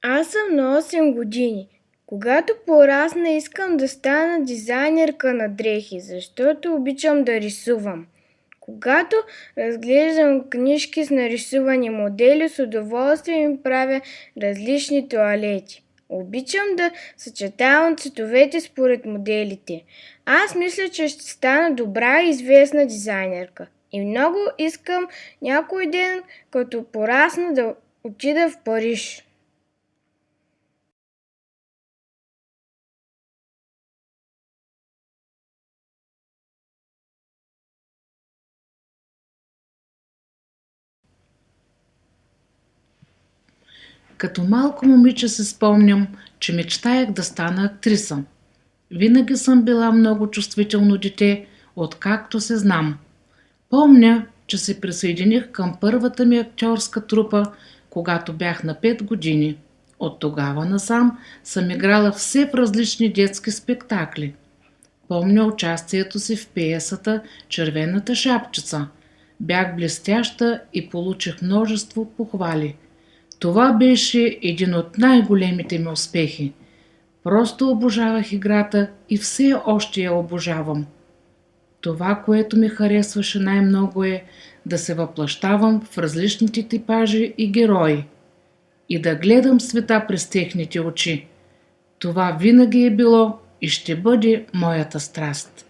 Аз съм на 8 години. Когато порасна, искам да стана дизайнерка на дрехи, защото обичам да рисувам. Когато разглеждам книжки с нарисувани модели, с удоволствие ми правя различни тоалети. Обичам да съчетавам цветовете според моделите. Аз мисля, че ще стана добра и известна дизайнерка. И много искам някой ден, като порасна, да отида в Париж. Като малко момиче се спомням, че мечтаях да стана актриса. Винаги съм била много чувствително дете, откакто се знам. Помня, че се присъединих към първата ми актьорска трупа, когато бях на 5 години. От тогава насам съм играла все в различни детски спектакли. Помня участието си в пиесата «Червената шапчица». Бях блестяща и получих множество похвали. Това беше един от най-големите ми успехи. Просто обожавах играта и все още я обожавам. Това, което ми харесваше най-много е да се въплъщавам в различните типажи и герои и да гледам света през техните очи. Това винаги е било и ще бъде моята страст.